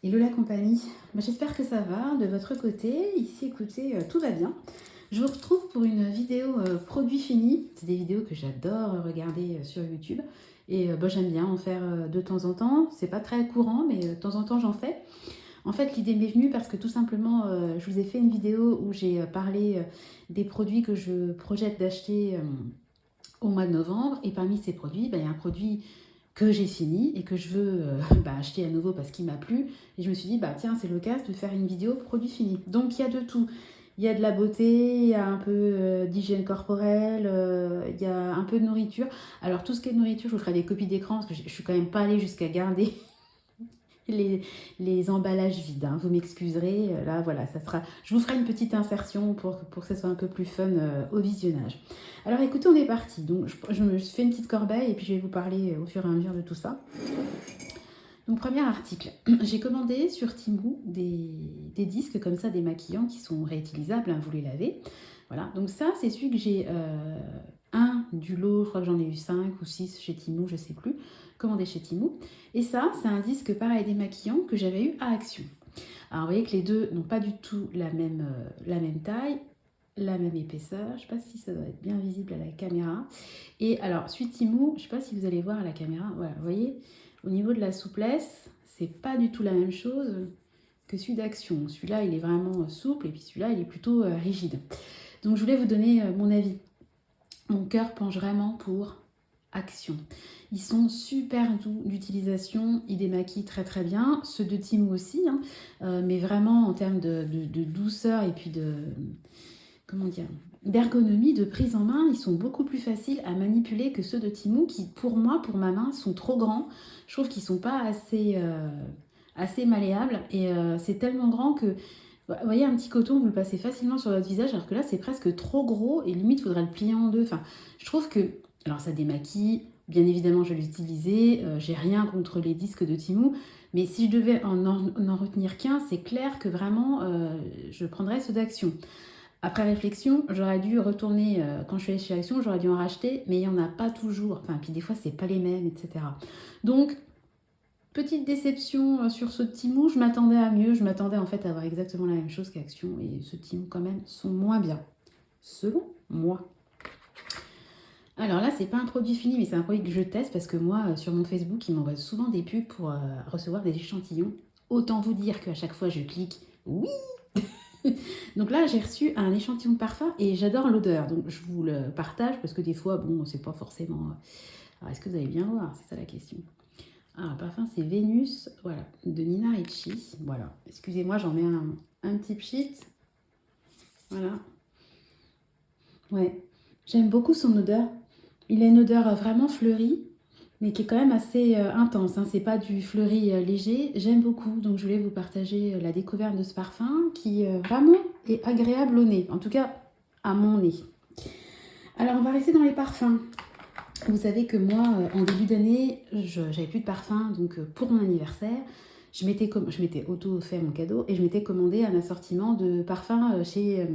Hello la compagnie, j'espère que ça va de votre côté. Ici écoutez, tout va bien. Je vous retrouve pour une vidéo produit fini. C'est des vidéos que j'adore regarder sur YouTube. Et j'aime bien en faire de temps en temps. C'est pas très courant, mais de temps en temps j'en fais. En fait, l'idée m'est venue parce que tout simplement, je vous ai fait une vidéo où j'ai parlé des produits que je projette d'acheter au mois de novembre. Et parmi ces produits, il y a un produit que j'ai fini et que je veux acheter à nouveau parce qu'il m'a plu. Et je me suis dit, tiens, c'est l'occasion de faire une vidéo produit fini. Donc il y a de tout. Il y a de la beauté, il y a un peu d'hygiène corporelle, il y a un peu de nourriture. Alors tout ce qui est de nourriture, je vous ferai des copies d'écran parce que je suis quand même pas allée jusqu'à garder les, les emballages vides, hein. Vous m'excuserez, là voilà, ça sera. Je vous ferai une petite insertion pour que ça soit un peu plus fun au visionnage. Alors écoutez, on est parti. Donc je me fais une petite corbeille et puis je vais vous parler au fur et à mesure de tout ça. Donc premier article, j'ai commandé sur Temu des disques comme ça, des maquillants qui sont réutilisables, hein, vous les lavez. Voilà, donc ça c'est celui que j'ai un du lot, je crois que j'en ai eu 5 ou 6 chez Temu, je sais plus, commandé chez Temu. Et ça, c'est un disque pareil démaquillant que j'avais eu à Action. Alors vous voyez que les deux n'ont pas du tout la même taille, la même épaisseur. Je ne sais pas si ça doit être bien visible à la caméra. Et alors, celui de Temu, je ne sais pas si vous allez voir à la caméra, voilà, vous voyez, au niveau de la souplesse, c'est pas du tout la même chose que celui d'Action. Celui-là, il est vraiment souple et puis celui-là, il est plutôt rigide. Donc je voulais vous donner mon avis. Mon cœur penche vraiment pour Action. Ils sont super doux d'utilisation, ils démaquillent très très bien, ceux de Temu aussi, hein, mais vraiment en termes de douceur et puis de, comment dire, d'ergonomie, de prise en main, ils sont beaucoup plus faciles à manipuler que ceux de Temu qui, pour moi, pour ma main, sont trop grands. Je trouve qu'ils sont pas assez malléables et c'est tellement grand que, vous voyez, un petit coton, vous le passez facilement sur votre visage, alors que là, c'est presque trop gros et limite, il faudrait le plier en deux. Enfin, je trouve que, alors ça démaquille, bien évidemment, je vais l'utiliser, j'ai rien contre les disques de Temu, mais si je devais en retenir qu'un, c'est clair que vraiment, je prendrais ceux d'Action. Après réflexion, j'aurais dû retourner, quand je suis allée chez Action, j'aurais dû en racheter, mais il n'y en a pas toujours. Enfin, puis des fois, c'est pas les mêmes, etc. Donc, petite déception sur ce Temu, je m'attendais à mieux. Je m'attendais en fait à avoir exactement la même chose qu'Action, et ce Temu, quand même, sont moins bien, selon moi. Alors là, c'est pas un produit fini, mais c'est un produit que je teste parce que moi, sur mon Facebook, ils m'envoient souvent des pubs pour recevoir des échantillons. Autant vous dire qu'à chaque fois, je clique oui. Donc là, j'ai reçu un échantillon de parfum et j'adore l'odeur. Donc je vous le partage parce que des fois, bon, c'est pas forcément. Alors est-ce que vous allez bien voir? C'est ça la question. Ah, le parfum, c'est Vénus, voilà, de Nina Ricci. Voilà. Excusez-moi, j'en mets un petit pchit. Voilà. Ouais. J'aime beaucoup son odeur. Il a une odeur vraiment fleurie, mais qui est quand même assez intense, hein. C'est pas du fleuri léger. J'aime beaucoup, donc je voulais vous partager la découverte de ce parfum qui vraiment est agréable au nez, en tout cas à mon nez. Alors on va rester dans les parfums. Vous savez que moi, en début d'année, j'avais plus de parfum, donc pour mon anniversaire, je m'étais auto-fait mon cadeau et je m'étais commandé un assortiment de parfums chez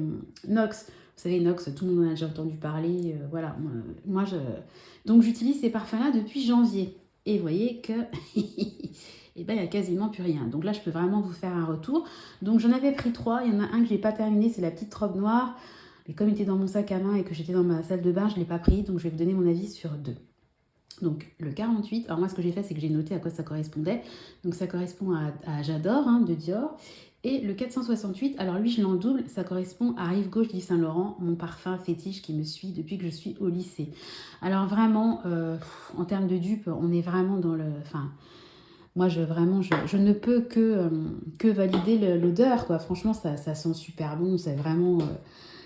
Nox. Vous savez, Nox, tout le monde en a déjà entendu parler. Voilà, moi donc j'utilise ces parfums-là depuis janvier. Et vous voyez que il n'y a quasiment plus rien. Donc là, je peux vraiment vous faire un retour. Donc j'en avais pris 3. Il y en a un que je n'ai pas terminé, c'est la petite robe noire. Mais comme il était dans mon sac à main et que j'étais dans ma salle de bain, je ne l'ai pas pris. Donc je vais vous donner mon avis sur 2. Donc le 48, alors moi ce que j'ai fait, c'est que j'ai noté à quoi ça correspondait. Donc ça correspond à J'adore, hein, de Dior. Et le 468, alors lui je l'en double, ça correspond à Rive Gauche d'Yves Saint Laurent, mon parfum fétiche qui me suit depuis que je suis au lycée. Alors vraiment, en termes de dupe, on est vraiment dans le... Enfin, moi je ne peux que valider l'odeur, quoi. Franchement, ça sent super bon, c'est vraiment...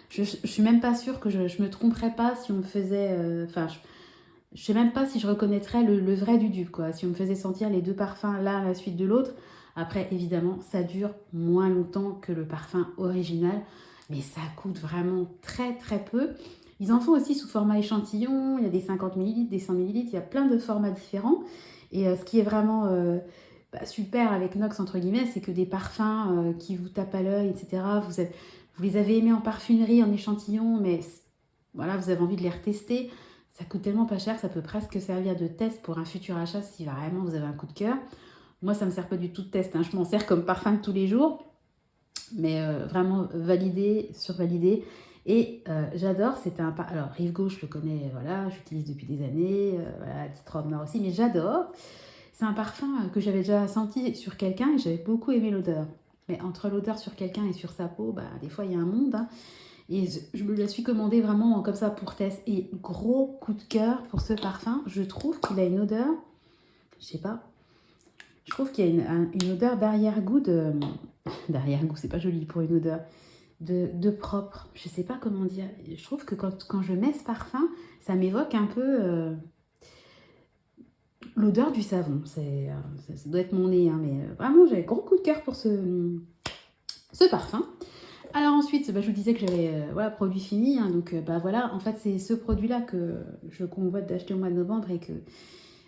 je suis même pas sûre que je me tromperais pas si on me faisait... Enfin, je sais même pas si je reconnaîtrais le vrai du dupe, quoi. Si on me faisait sentir les deux parfums l'un à la suite de l'autre. Après, évidemment, ça dure moins longtemps que le parfum original, mais ça coûte vraiment très très peu. Ils en font aussi sous format échantillon, il y a des 50 millilitres, des 100 millilitres, il y a plein de formats différents. Et ce qui est vraiment super avec Nox, entre guillemets, c'est que des parfums qui vous tapent à l'œil, etc., vous les avez aimés en parfumerie, en échantillon, mais voilà, vous avez envie de les retester. Ça coûte tellement pas cher que ça peut presque servir de test pour un futur achat si vraiment vous avez un coup de cœur. Moi, ça ne me sert pas du tout de test, hein. Je m'en sers comme parfum de tous les jours, mais vraiment validé, survalidé. Et j'adore, c'est un parfum. Alors, Rive Gauche, je le connais, voilà, j'utilise depuis des années, voilà, Petite Robe Noire aussi, mais j'adore. C'est un parfum que j'avais déjà senti sur quelqu'un et j'avais beaucoup aimé l'odeur. Mais entre l'odeur sur quelqu'un et sur sa peau, bah, des fois, il y a un monde, hein. Et je me la suis commandée vraiment comme ça pour test. Et gros coup de cœur pour ce parfum. Je trouve qu'il a une odeur, je sais pas, je trouve qu'il y a une odeur d'arrière-goût de... D'arrière-goût, c'est pas joli pour une odeur. De propre. Je sais pas comment dire. Je trouve que quand je mets ce parfum, ça m'évoque un peu l'odeur du savon. Ça doit être mon nez, hein, mais vraiment, j'avais gros coup de cœur pour ce parfum. Alors ensuite, bah, je vous disais que j'avais voilà, produit fini, hein, donc bah, voilà, en fait c'est ce produit-là que je convoite d'acheter au mois de novembre et que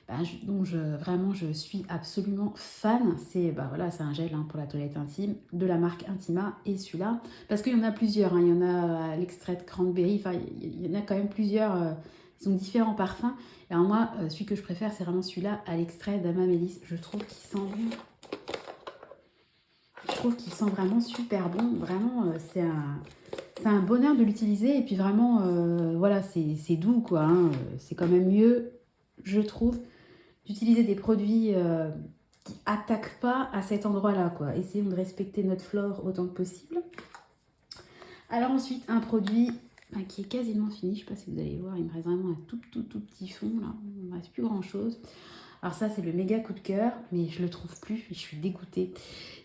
bah, dont vraiment je suis absolument fan. C'est bah, voilà, c'est un gel, hein, pour la toilette intime de la marque Intima et celui-là, parce qu'il y en a plusieurs, hein, il y en a l'extrait de cranberry, enfin il y en a quand même plusieurs, ils ont différents parfums. Et alors moi, celui que je préfère, c'est vraiment celui-là à l'extrait d'Amamélis. Je trouve qu'il sent bon. Je trouve qu'il sent vraiment super bon. Vraiment, c'est un bonheur de l'utiliser. Et puis vraiment, voilà, c'est doux, quoi, hein. C'est quand même mieux, je trouve, d'utiliser des produits qui attaquent pas à cet endroit-là, quoi. Essayons de respecter notre flore autant que possible. Alors ensuite, un produit qui est quasiment fini. Je ne sais pas si vous allez voir, il me reste vraiment un tout petit fond, là. Il ne me reste plus grand-chose. Alors ça, c'est le méga coup de cœur, mais je le trouve plus, je suis dégoûtée.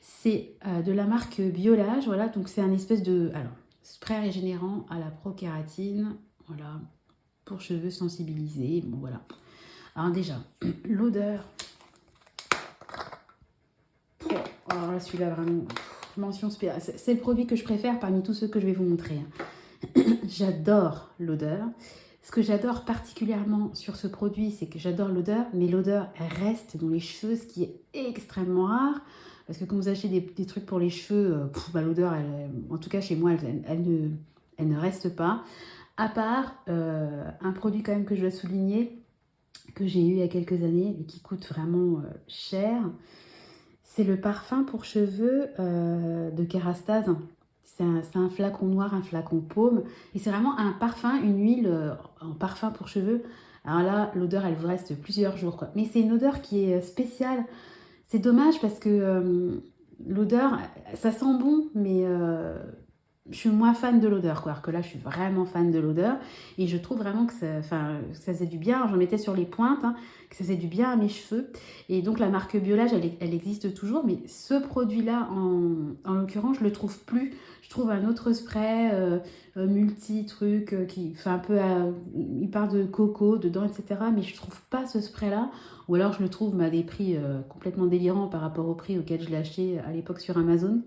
C'est de la marque Biolage, voilà, donc c'est un espèce de spray régénérant à la prokératine, voilà, pour cheveux sensibilisés, bon voilà. Alors déjà, l'odeur. Alors là, celui-là, vraiment, mention spéciale. C'est le produit que je préfère parmi tous ceux que je vais vous montrer, hein. J'adore l'odeur. Ce que j'adore particulièrement sur ce produit, c'est que j'adore l'odeur, mais l'odeur reste dans les cheveux, ce qui est extrêmement rare. Parce que quand vous achetez des trucs pour les cheveux, bah, l'odeur, en tout cas chez moi, elle ne reste pas. À part un produit quand même que je dois souligner, que j'ai eu il y a quelques années, et qui coûte vraiment cher. C'est le parfum pour cheveux de Kérastase. C'est un flacon noir, un flacon paume. Et c'est vraiment un parfum, une huile en parfum pour cheveux. Alors là, l'odeur, elle vous reste plusieurs jours, quoi. Mais c'est une odeur qui est spéciale. C'est dommage parce que l'odeur, ça sent bon, mais je suis moins fan de l'odeur, quoi. Alors que là, je suis vraiment fan de l'odeur. Et je trouve vraiment que ça faisait du bien. J'en mettais sur les pointes, hein, que ça faisait du bien à mes cheveux. Et donc, la marque Biolage, elle existe toujours. Mais ce produit-là, en l'occurrence, je le trouve plus. Je trouve un autre spray multi-truc qui fait un peu... il parle de coco dedans, etc. Mais je trouve pas ce spray-là. Ou alors, je le trouve à des prix complètement délirants par rapport au prix auquel je l'ai acheté à l'époque sur Amazon.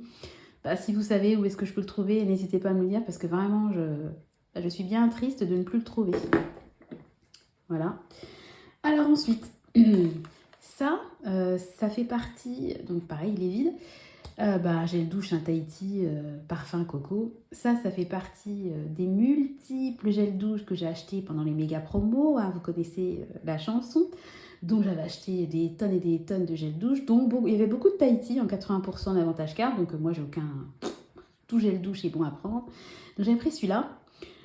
Bah, si vous savez où est-ce que je peux le trouver, n'hésitez pas à me le dire parce que vraiment, je suis bien triste de ne plus le trouver. Voilà. Alors ensuite, ça fait partie, donc pareil, il est vide. Gel douche, un Tahiti, parfum coco. Ça fait partie des multiples gels douche que j'ai achetés pendant les méga promos, hein, vous connaissez la chanson. Donc j'avais acheté des tonnes et des tonnes de gel douche. Donc il y avait beaucoup de Tahiti en 80% d'avantage carte. Donc moi j'ai aucun... Tout gel douche est bon à prendre. Donc j'ai pris celui-là.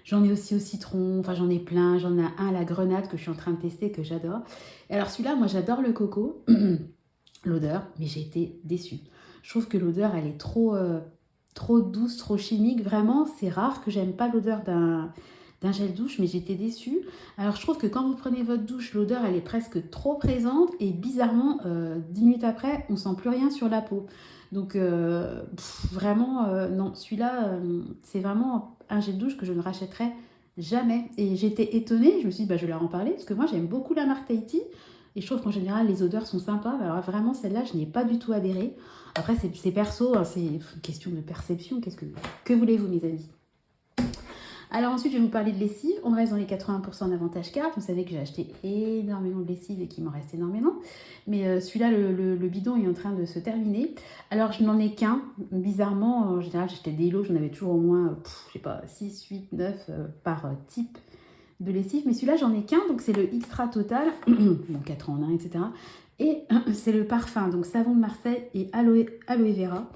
J'en ai aussi au citron, enfin j'en ai plein. J'en ai un à la grenade que je suis en train de tester, que j'adore. Et alors celui-là, moi j'adore le coco, l'odeur, mais j'ai été déçue. Je trouve que l'odeur, elle est trop douce, trop chimique. Vraiment, c'est rare que j'aime pas l'odeur d'un gel douche, mais j'étais déçue. Alors, je trouve que quand vous prenez votre douche, l'odeur, elle est presque trop présente. Et bizarrement, 10 minutes après, on sent plus rien sur la peau. Donc, vraiment, non. Celui-là, c'est vraiment un gel douche que je ne rachèterai jamais. Et j'étais étonnée. Je me suis dit, je vais leur en parler. Parce que moi, j'aime beaucoup la marque Tahiti. Et je trouve qu'en général, les odeurs sont sympas. Alors vraiment, celle-là, je n'y ai pas du tout adhéré. Après, c'est perso, hein, c'est une question de perception. Que voulez-vous, mes amis? Alors ensuite, je vais vous parler de lessive. On reste dans les 80% d'avantage carte. Vous savez que j'ai acheté énormément de lessive et qu'il m'en reste énormément. Mais celui-là, le bidon est en train de se terminer. Alors, je n'en ai qu'un. Bizarrement, en général, j'achetais des lots. J'en avais toujours au moins, je sais pas, 6, 8, 9 par type de lessive. Mais celui-là, j'en ai qu'un. Donc, c'est le Extra Total. Bon, 4 en 1, etc. Et c'est le parfum, donc savon de Marseille et aloe vera.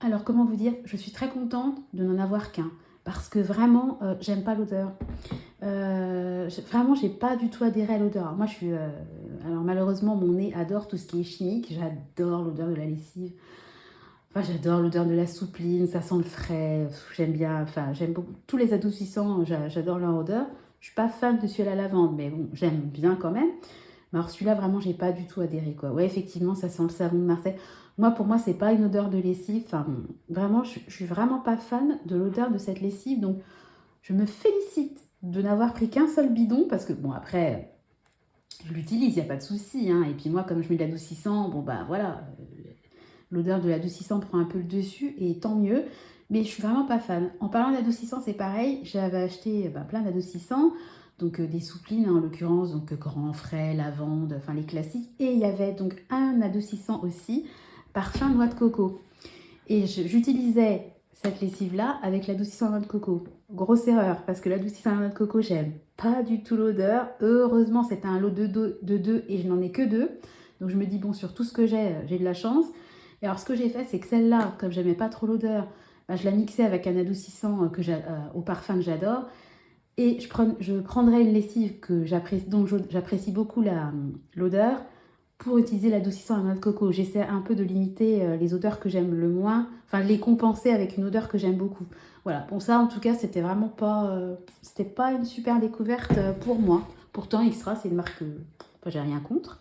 Alors comment vous dire, je suis très contente de n'en avoir qu'un. Parce que vraiment, j'aime pas l'odeur. Vraiment, j'ai pas du tout adhéré à l'odeur. Alors moi, je suis. Alors malheureusement, mon nez adore tout ce qui est chimique. J'adore l'odeur de la lessive. Enfin, j'adore l'odeur de la soupline. Ça sent le frais. J'aime bien. Enfin, j'aime beaucoup. Tous les adoucissants, j'adore leur odeur. Je suis pas fan de celui à la lavande, mais bon, j'aime bien quand même. Mais alors celui-là, vraiment, j'ai pas du tout adhéré, quoi. Ouais, effectivement, ça sent le savon de Marseille. Moi, pour moi, c'est pas une odeur de lessive. Enfin, vraiment, je suis vraiment pas fan de l'odeur de cette lessive. Donc, je me félicite de n'avoir pris qu'un seul bidon parce que, bon, après, je l'utilise, il n'y a pas de souci. Hein. Et puis moi, comme je mets de l'adoucissant, bon, bah voilà, l'odeur de l'adoucissant prend un peu le dessus et tant mieux. Mais je suis vraiment pas fan. En parlant d'adoucissant, c'est pareil. J'avais acheté plein d'adoucissants, donc des souplines en l'occurrence, donc grand, frais, lavande, enfin les classiques. Et il y avait donc un adoucissant aussi, parfum noix de coco. Et j'utilisais cette lessive-là avec l'adoucissant noix de coco. Grosse erreur, parce que l'adoucissant noix de coco, j'aime pas du tout l'odeur. Heureusement, c'était un lot de deux et je n'en ai que deux. Donc je me dis, bon, sur tout ce que j'ai de la chance. Et alors, ce que j'ai fait, c'est que celle-là, comme j'aimais pas trop l'odeur, bah, je la mixais avec un adoucissant au parfum que j'adore. Et je prendrais une lessive dont j'apprécie beaucoup l'odeur pour utiliser l'adoucissant à noix de coco. J'essaie un peu de limiter les odeurs que j'aime le moins, enfin de les compenser avec une odeur que j'aime beaucoup. Voilà, bon ça en tout cas, c'était vraiment pas une super découverte pour moi. Pourtant, Xtra, c'est une marque, enfin, j'ai rien contre.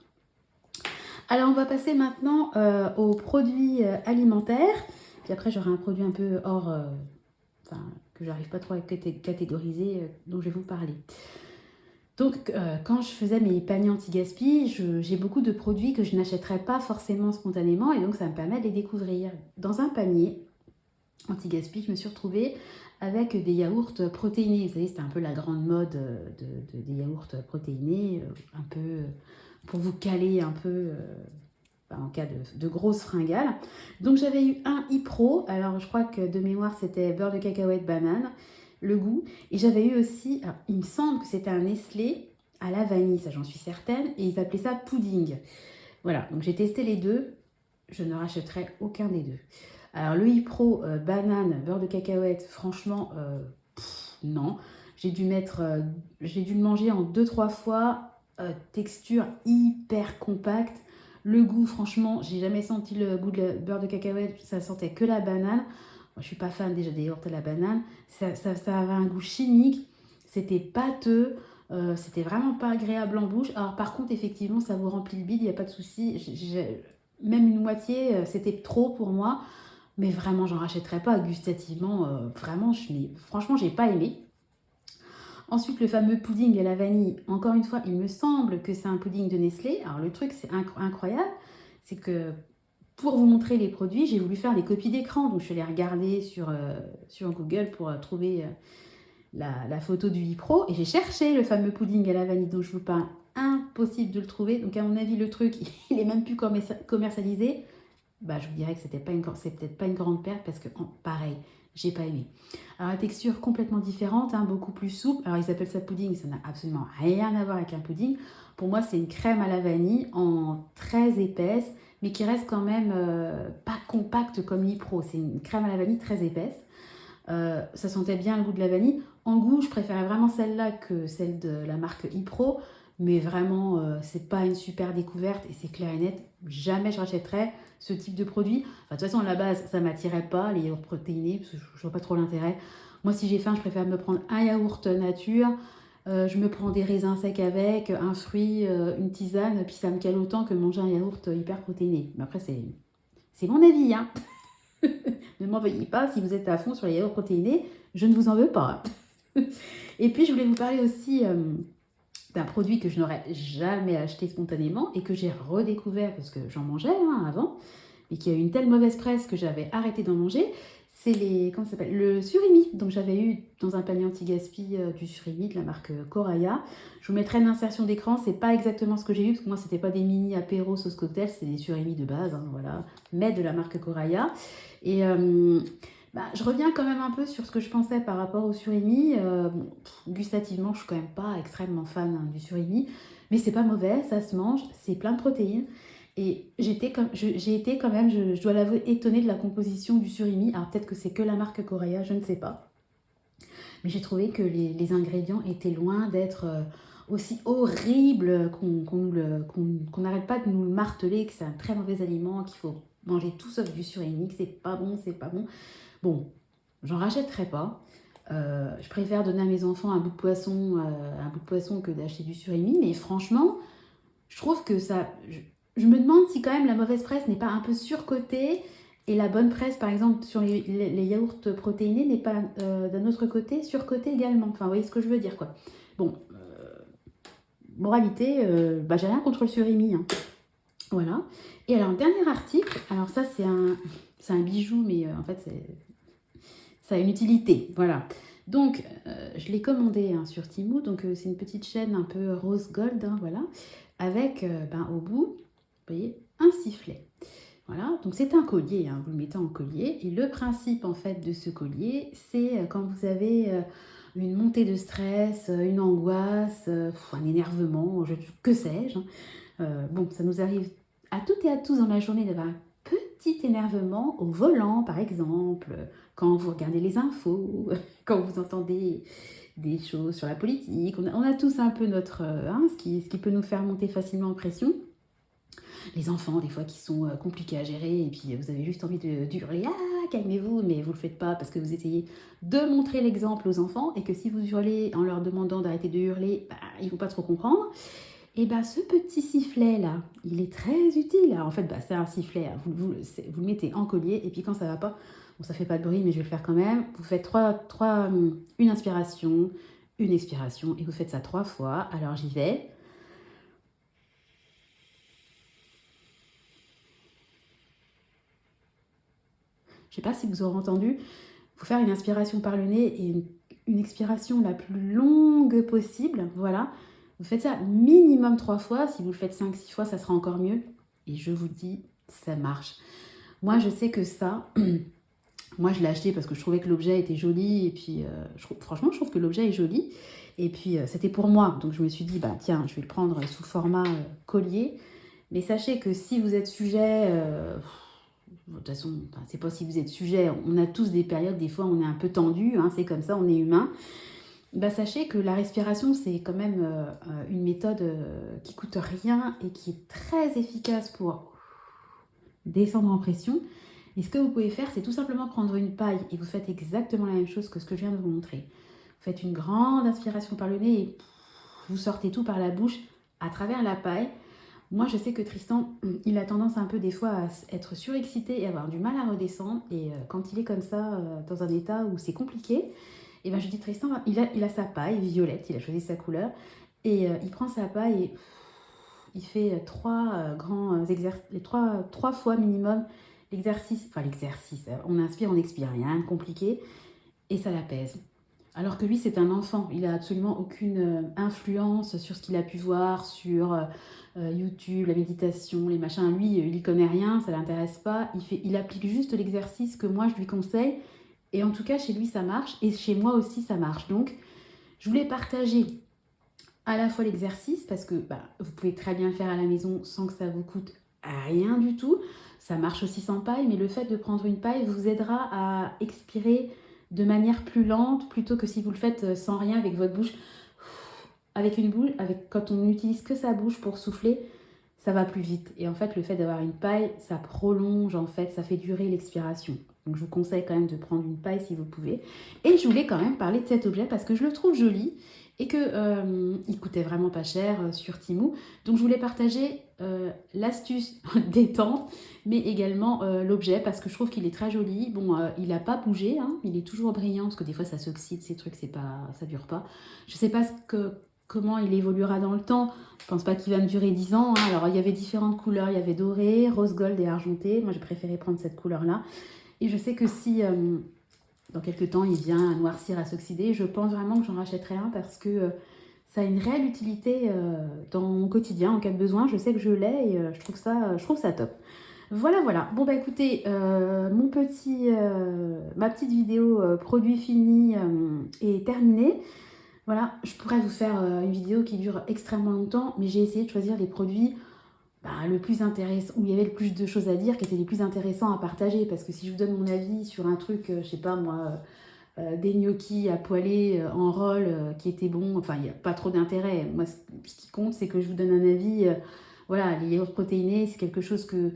Alors, on va passer maintenant aux produits alimentaires. Puis après, j'aurai un produit un peu hors, enfin, que j'arrive pas trop à catégoriser, dont je vais vous parler. Donc, quand je faisais mes paniers anti-gaspi, j'ai beaucoup de produits que je n'achèterais pas forcément spontanément et donc ça me permet de les découvrir. Dans un panier anti-gaspi, je me suis retrouvée avec des yaourts protéinés. Vous savez, c'était un peu la grande mode des yaourts protéinés, un peu pour vous caler un peu en cas de grosse fringale. Donc, j'avais eu un iPro. Alors, je crois que de mémoire, c'était beurre de cacahuète banane. Le goût. Et j'avais eu aussi, alors, il me semble que c'était un Nestlé à la vanille, ça j'en suis certaine, et ils appelaient ça pudding. Voilà, donc j'ai testé les deux, je ne rachèterai aucun des deux. Alors le iPro banane, beurre de cacahuète, franchement, non. J'ai dû le manger en 2-3 fois, texture hyper compacte. Le goût, franchement, j'ai jamais senti le goût de beurre de cacahuète, ça sentait que la banane. Moi, je suis pas fan déjà des yaourts à la banane. Ça avait un goût chimique. C'était pâteux. C'était vraiment pas agréable en bouche. Alors par contre, effectivement, ça vous remplit le bide, il n'y a pas de souci. Même une moitié, c'était trop pour moi. Mais vraiment, j'en rachèterais pas gustativement. Vraiment, franchement, j'ai pas aimé. Ensuite, le fameux pudding à la vanille. Encore une fois, il me semble que c'est un pudding de Nestlé. Alors le truc, c'est incroyable. C'est que pour vous montrer les produits, j'ai voulu faire des copies d'écran. Donc, je suis allée regarder sur Google pour trouver la photo du iPro. Et j'ai cherché le fameux pudding à la vanille dont je vous parle. Impossible de le trouver. Donc, à mon avis, le truc, il est même plus commercialisé. Bah, je vous dirais que c'est peut-être pas une grande perte parce que, pareil, j'ai pas aimé. Alors, la texture complètement différente, hein, beaucoup plus souple. Alors, ils appellent ça pudding. Ça n'a absolument rien à voir avec un pudding. Pour moi, c'est une crème à la vanille en très épaisse, mais qui reste quand même pas compacte comme l'Ipro. C'est une crème à la vanille très épaisse. Ça sentait bien le goût de la vanille. En goût, je préférais vraiment celle-là que celle de la marque iPro, mais vraiment, c'est pas une super découverte et c'est clair et net. Jamais je rachèterais ce type de produit. Enfin, de toute façon, à la base, ça m'attirait pas, les yaourts protéinés, parce que je vois pas trop l'intérêt. Moi, si j'ai faim, je préfère me prendre un yaourt nature. Je me prends des raisins secs avec, un fruit, une tisane, puis ça me cale autant que manger un yaourt hyper protéiné. Mais après, c'est mon avis, hein. Ne m'envoyez pas si vous êtes à fond sur les yaourts protéinés, je ne vous en veux pas. Et puis, je voulais vous parler aussi d'un produit que je n'aurais jamais acheté spontanément et que j'ai redécouvert parce que j'en mangeais avant, mais qui a eu une telle mauvaise presse que j'avais arrêté d'en manger. C'est le surimi. Donc j'avais eu dans un panier anti-gaspi du surimi de la marque Coraya. Je vous mettrai une insertion d'écran. C'est pas exactement ce que j'ai eu parce que moi c'était pas des mini apéro sauce cocktail, c'est des surimi de base, hein, voilà, mais de la marque Coraya. Et je reviens quand même un peu sur ce que je pensais par rapport au surimi. Gustativement, je suis quand même pas extrêmement fan du surimi. Mais c'est pas mauvais, ça se mange, c'est plein de protéines. Et j'ai été quand même, je dois l'avouer, étonnée de la composition du surimi. Alors peut-être que c'est que la marque Correa, je ne sais pas. Mais j'ai trouvé que les ingrédients étaient loin d'être aussi horribles qu'on n'arrête pas de nous le marteler, que c'est un très mauvais aliment, qu'il faut manger tout sauf du surimi, que c'est pas bon, c'est pas bon. Bon, j'en rachèterai pas. Je préfère donner à mes enfants un bout de poisson que d'acheter du surimi. Mais franchement, je trouve que ça... Je me demande si quand même la mauvaise presse n'est pas un peu surcotée et la bonne presse, par exemple, sur les yaourts protéinés, n'est pas d'un autre côté surcotée également. Enfin, vous voyez ce que je veux dire, quoi. Bon, moralité, j'ai rien contre le surimi, hein. Voilà. Et alors, dernier article, alors ça, c'est un bijou, mais en fait, ça a une utilité, voilà. Donc, je l'ai commandé hein, sur Temu, donc c'est une petite chaîne un peu rose gold, hein, voilà, avec au bout, vous voyez, un sifflet. Voilà, donc c'est un collier, hein, vous le mettez en collier, et le principe en fait de ce collier, c'est quand vous avez une montée de stress, une angoisse, un énervement, que sais-je, hein. Bon, ça nous arrive à toutes et à tous dans la journée d'avoir un petit énervement au volant, par exemple, quand vous regardez les infos, quand vous entendez des choses sur la politique. On a tous un peu notre, ce qui peut nous faire monter facilement en pression. Les enfants, des fois, qui sont compliqués à gérer, et puis vous avez juste envie d'hurler « Ah, calmez-vous », mais vous ne le faites pas parce que vous essayez de montrer l'exemple aux enfants, et que si vous hurlez en leur demandant d'arrêter de hurler, ils ne vont pas trop comprendre. Et ce petit sifflet là, il est très utile. Alors, en fait, c'est un sifflet, hein. Vous le mettez en collier, et puis quand ça va pas, bon, ça fait pas de bruit, mais je vais le faire quand même. Vous faites une inspiration, une expiration, et vous faites ça 3 fois. Alors j'y vais. Je sais pas si vous aurez entendu. Faut faire une inspiration par le nez et une expiration la plus longue possible. Voilà. Vous faites ça minimum 3 fois. Si vous le faites 5-6 fois, ça sera encore mieux. Et je vous dis, ça marche. Moi, je sais que ça, moi, je l'ai acheté parce que je trouvais que l'objet était joli. Et puis, franchement, je trouve que l'objet est joli. Et puis, c'était pour moi. Donc, je me suis dit, tiens, je vais le prendre sous format collier. Mais sachez que si vous êtes sujet... de toute façon, c'est pas si vous êtes sujet, on a tous des périodes, des fois on est un peu tendu, hein, c'est comme ça, on est humain. Sachez que la respiration, c'est quand même une méthode qui coûte rien et qui est très efficace pour descendre en pression. Et ce que vous pouvez faire, c'est tout simplement prendre une paille et vous faites exactement la même chose que ce que je viens de vous montrer. Vous faites une grande inspiration par le nez et vous sortez tout par la bouche à travers la paille. Moi, je sais que Tristan, il a tendance un peu des fois à être surexcité et avoir du mal à redescendre. Et quand il est comme ça, dans un état où c'est compliqué, et je dis Tristan, il a sa paille violette, il a choisi sa couleur. Et il prend sa paille et il fait 3 grands exercices, 3 fois minimum l'exercice. Enfin, l'exercice, on inspire, on expire, rien de compliqué. Et ça l'apaise. Alors que lui, c'est un enfant. Il n'a absolument aucune influence sur ce qu'il a pu voir sur YouTube, la méditation, les machins. Lui, il n'y connaît rien, ça ne l'intéresse pas. Il applique juste l'exercice que moi, je lui conseille. Et en tout cas, chez lui, ça marche. Et chez moi aussi, ça marche. Donc, je voulais partager à la fois l'exercice, parce que vous pouvez très bien le faire à la maison sans que ça vous coûte rien du tout. Ça marche aussi sans paille, mais le fait de prendre une paille vous aidera à expirer de manière plus lente, plutôt que si vous le faites sans rien avec votre bouche. Avec une bouche, quand on n'utilise que sa bouche pour souffler, ça va plus vite. Et en fait, le fait d'avoir une paille, ça prolonge, en fait, ça fait durer l'expiration. Donc, je vous conseille quand même de prendre une paille si vous pouvez. Et je voulais quand même parler de cet objet parce que je le trouve joli et que il coûtait vraiment pas cher sur Temu. Donc, je voulais partager l'astuce détente, mais également l'objet parce que je trouve qu'il est très joli. Bon, il n'a pas bougé, hein, il est toujours brillant parce que des fois, ça s'oxyde, ces trucs, ça dure pas. Je sais pas comment il évoluera dans le temps. Je pense pas qu'il va me durer 10 ans. Hein. Alors, il y avait différentes couleurs. Il y avait doré, rose gold et argenté. Moi, j'ai préféré prendre cette couleur-là. Et je sais que si, dans quelques temps, il vient à noircir, à s'oxyder, je pense vraiment que j'en rachèterai un parce que ça a une réelle utilité dans mon quotidien en cas de besoin. Je sais que je l'ai et je trouve ça top. Voilà, voilà. Bon, écoutez, ma petite vidéo produit fini est terminée. Voilà, je pourrais vous faire une vidéo qui dure extrêmement longtemps, mais j'ai essayé de choisir les produits le plus intéressant, où il y avait le plus de choses à dire, qui étaient les plus intéressants à partager. Parce que si je vous donne mon avis sur un truc, je sais pas moi, des gnocchis à poêler en rôle qui étaient bons, enfin il n'y a pas trop d'intérêt. Moi, ce qui compte, c'est que je vous donne un avis. Voilà, les yaourts protéinés, c'est quelque chose que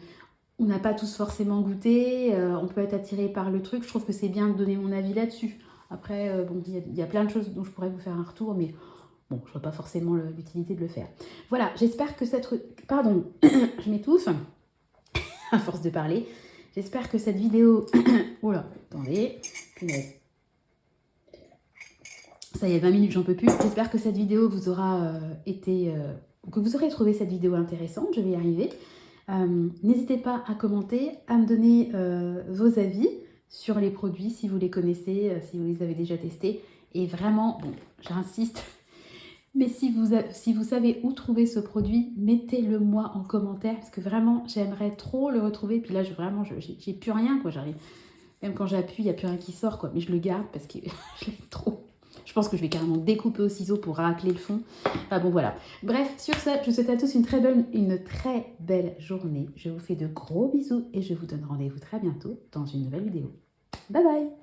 on n'a pas tous forcément goûté, on peut être attiré par le truc. Je trouve que c'est bien de donner mon avis là-dessus. Après, bon, il y a plein de choses dont je pourrais vous faire un retour, mais bon, je vois pas forcément l'utilité de le faire. Voilà, j'espère que cette... Pardon, je m'étouffe à force de parler. J'espère que cette vidéo... Oh là, attendez, punaise. Ça y est, 20 minutes, j'en peux plus. J'espère que cette vidéo vous aura que vous aurez trouvé cette vidéo intéressante. Je vais y arriver. N'hésitez pas à commenter, à me donner vos avis sur les produits, si vous les connaissez, si vous les avez déjà testés. Et vraiment, bon, j'insiste, mais si vous savez où trouver ce produit, mettez-le moi en commentaire, parce que vraiment, j'aimerais trop le retrouver. Puis là, vraiment, j'ai plus rien, quoi. J'arrive, même quand j'appuie, il n'y a plus rien qui sort, quoi. Mais je le garde parce que je l'aime trop. Je pense que je vais carrément découper au ciseau pour racler le fond. Enfin bon, voilà. Bref, sur ça, je vous souhaite à tous une très belle journée. Je vous fais de gros bisous et je vous donne rendez-vous très bientôt dans une nouvelle vidéo. Bye bye!